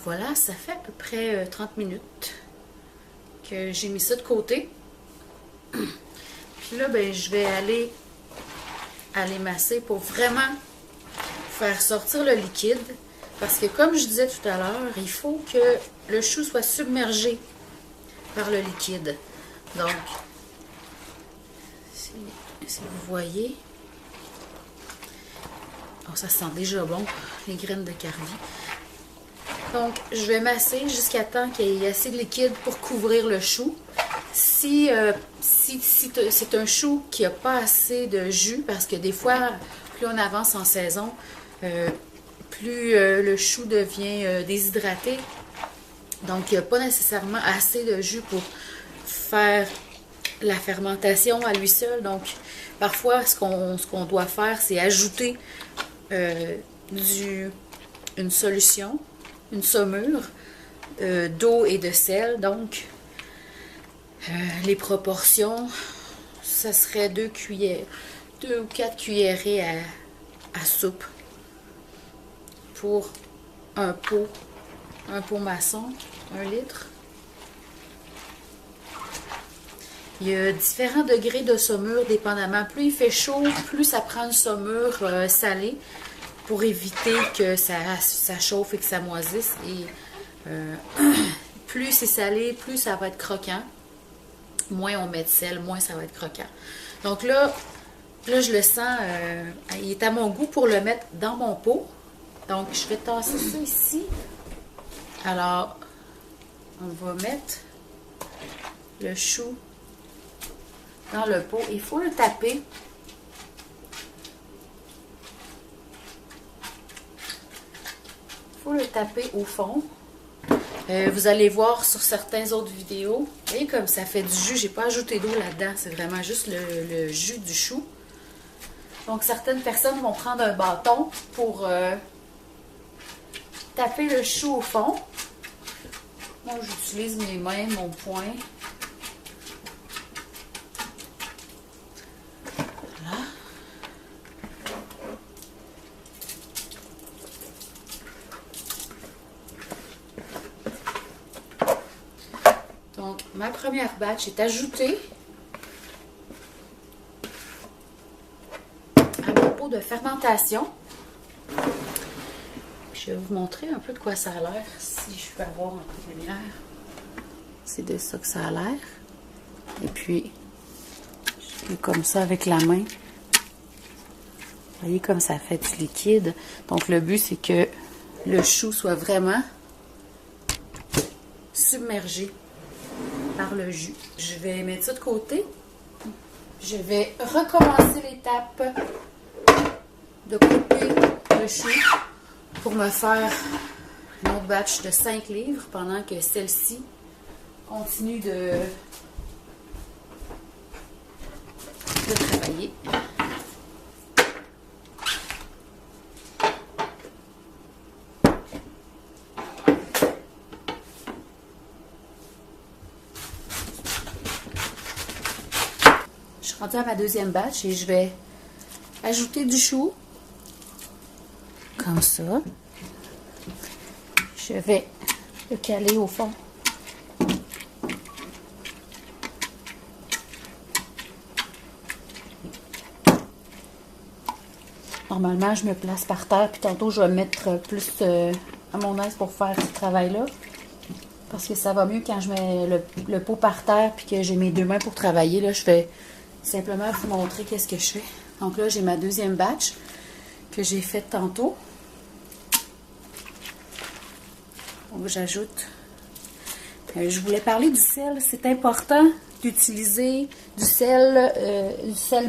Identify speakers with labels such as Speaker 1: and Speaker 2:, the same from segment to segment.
Speaker 1: voilà, ça fait à peu près 30 minutes que j'ai mis ça de côté. Puis là, ben, je vais aller masser pour vraiment faire sortir le liquide. Parce que comme je disais tout à l'heure, il faut que le chou soit submergé par le liquide. Donc, si vous voyez, oh, ça sent déjà bon, les graines de carvi. Donc, je vais masser jusqu'à temps qu'il y ait assez de liquide pour couvrir le chou. Si c'est un chou qui n'a pas assez de jus, parce que des fois, plus on avance en saison, plus le chou devient déshydraté. Donc, il n'y a pas nécessairement assez de jus pour faire la fermentation à lui seul. Donc, parfois, ce qu'on doit faire, c'est ajouter une solution, une saumure d'eau et de sel. Donc, les proportions, ça serait 2 ou 4 cuillerées à soupe pour un pot maçon, 1 litre. Il y a différents degrés de saumure dépendamment. Plus il fait chaud, plus ça prend une saumure salée pour éviter que ça chauffe et que ça moisisse. Et plus c'est salé, plus ça va être croquant. Moins on met de sel, moins ça va être croquant. Donc là je le sens, il est à mon goût pour le mettre dans mon pot. Donc je vais tasser ça ici. Alors, on va mettre le chou dans le pot. Il faut le taper. Il faut le taper au fond. Vous allez voir sur certaines autres vidéos. Vous voyez comme ça fait du jus. J'ai pas ajouté d'eau là-dedans. C'est vraiment juste le jus du chou. Donc, certaines personnes vont prendre un bâton pour taper le chou au fond. Moi, j'utilise mes mains, mon poing. Voilà. Donc, ma première batch est ajoutée à mon pot de fermentation. Je vais vous montrer un peu de quoi ça a l'air, si je peux avoir un peu de lumière. C'est de ça que ça a l'air. Et puis, je fais comme ça avec la main. Vous voyez comme ça fait du liquide. Donc, le but, c'est que le chou soit vraiment submergé par le jus. Je vais mettre ça de côté. Je vais recommencer l'étape de couper le chou pour me faire une autre batch de 5 livres pendant que celle-ci continue de travailler. Je suis rendue à ma deuxième batch et je vais ajouter du chou. Comme ça. Je vais le caler au fond. Normalement, je me place par terre, puis tantôt, je vais me mettre plus à mon aise pour faire ce travail-là. Parce que ça va mieux quand je mets le pot par terre, puis que j'ai mes 2 mains pour travailler. Là, je vais simplement vous montrer qu'est-ce que je fais. Donc là, j'ai ma deuxième batch que j'ai faite tantôt. Donc, j'ajoute. Je voulais parler du sel. C'est important d'utiliser du sel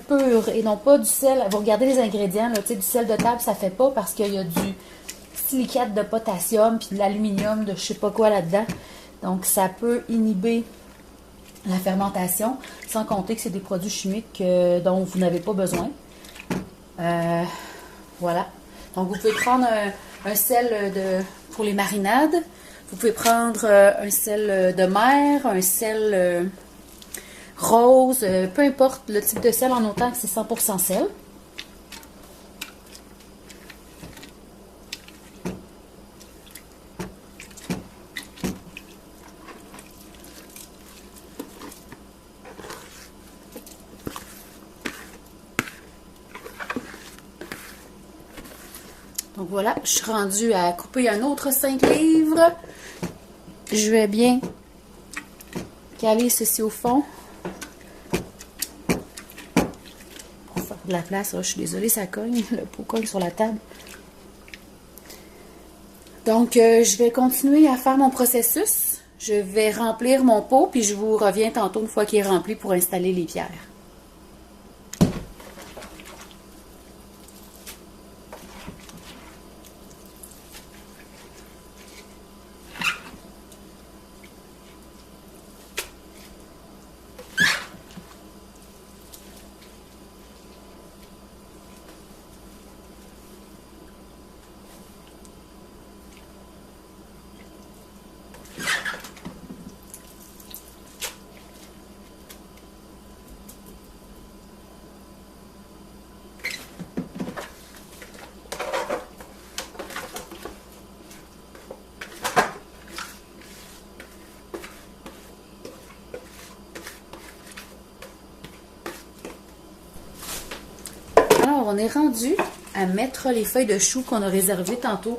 Speaker 1: pur et non pas du sel. Vous regardez les ingrédients, là, du sel de table, ça fait pas parce qu'il y a du silicate de potassium puis de l'aluminium de je sais pas quoi là-dedans. Donc, ça peut inhiber la fermentation, sans compter que c'est des produits chimiques dont vous n'avez pas besoin. Voilà. Donc, vous pouvez prendre un sel pour les marinades. Vous pouvez prendre un sel de mer, un sel rose, peu importe le type de sel en autant que c'est 100% sel. voilà, je suis rendue à couper un autre 5 livres. Je vais bien caler ceci au fond. Pour faire de la place, je suis désolée, ça cogne, le pot cogne sur la table. Donc, je vais continuer à faire mon processus. Je vais remplir mon pot, puis je vous reviens tantôt une fois qu'il est rempli pour installer les pierres. Alors, on est rendu à mettre les feuilles de chou qu'on a réservées tantôt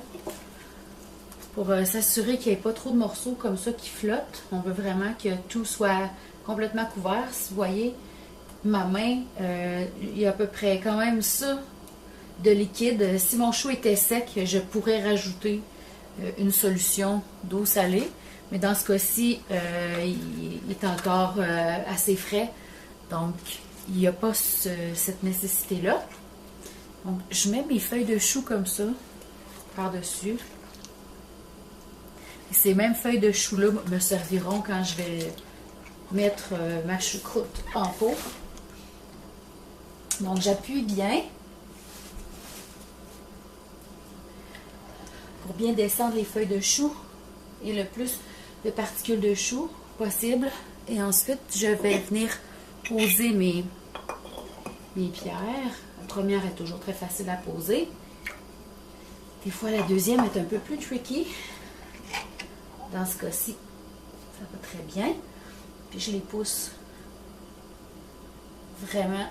Speaker 1: pour s'assurer qu'il n'y ait pas trop de morceaux comme ça qui flottent. On veut vraiment que tout soit complètement couvert. Si vous voyez ma main, il y a à peu près quand même ça de liquide. Si mon chou était sec, je pourrais rajouter une solution d'eau salée. Mais dans ce cas-ci, il est encore assez frais. Donc, il n'y a pas cette nécessité-là. Donc, je mets mes feuilles de chou comme ça, par-dessus. Et ces mêmes feuilles de chou-là me serviront quand je vais mettre ma choucroute en pot. Donc, j'appuie bien pour bien descendre les feuilles de chou et le plus de particules de chou possible. Et ensuite, je vais venir poser mes pierres. La première est toujours très facile à poser. Des fois, la deuxième est un peu plus tricky. Dans ce cas-ci, ça va très bien. Puis je les pousse vraiment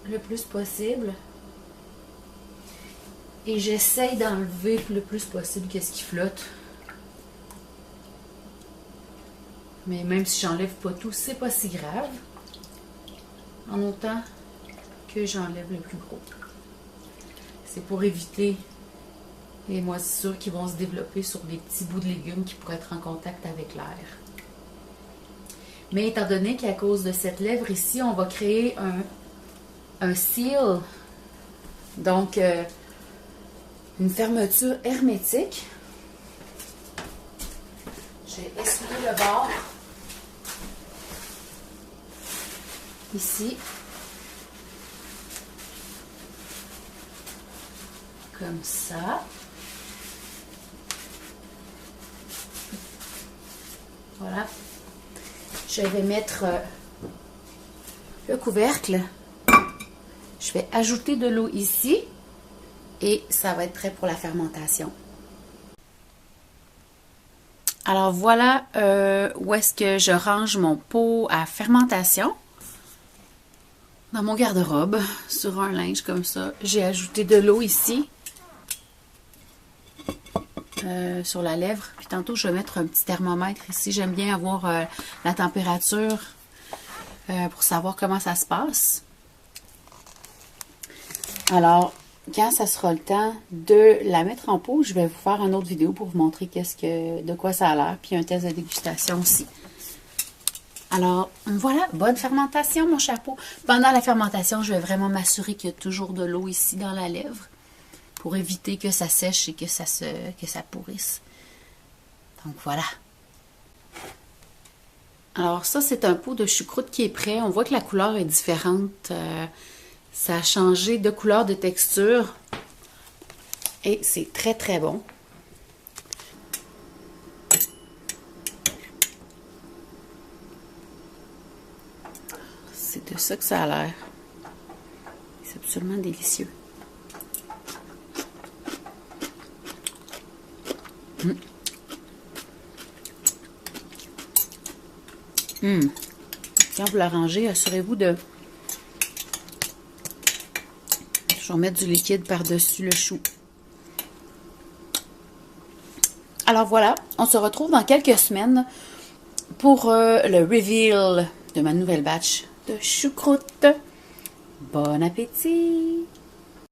Speaker 1: le plus possible. Et j'essaye d'enlever le plus possible qu'est-ce qui flotte. Mais même si j'enlève pas tout, c'est pas si grave. En autant que j'enlève le plus gros. C'est pour éviter les moisissures qui vont se développer sur des petits bouts de légumes qui pourraient être en contact avec l'air. Mais étant donné qu'à cause de cette lèvre ici, on va créer un seal, donc une fermeture hermétique. J'ai essuyé le bord ici. Comme ça. Voilà. Je vais mettre le couvercle. Je vais ajouter de l'eau ici et ça va être prêt pour la fermentation. Alors voilà où est-ce que je range mon pot à fermentation. Dans mon garde-robe, sur un linge comme ça. J'ai ajouté de l'eau ici. Sur la lèvre. Puis tantôt, je vais mettre un petit thermomètre ici. J'aime bien avoir la température pour savoir comment ça se passe. Alors, quand ça sera le temps de la mettre en pot, je vais vous faire une autre vidéo pour vous montrer de quoi ça a l'air. Puis un test de dégustation aussi. Alors, voilà, bonne fermentation, mon chapeau. Pendant la fermentation, je vais vraiment m'assurer qu'il y a toujours de l'eau ici dans la lèvre pour éviter que ça sèche et que ça pourrisse. Donc, voilà. Alors, ça, c'est un pot de choucroute qui est prêt. On voit que la couleur est différente. Ça a changé de couleur, de texture. Et c'est très, très bon. C'est de ça que ça a l'air. C'est absolument délicieux. Quand vous la rangez, assurez-vous de... Je vais mettre du liquide par-dessus le chou. Alors voilà, on se retrouve dans quelques semaines pour le reveal de ma nouvelle batch de choucroute. Bon appétit!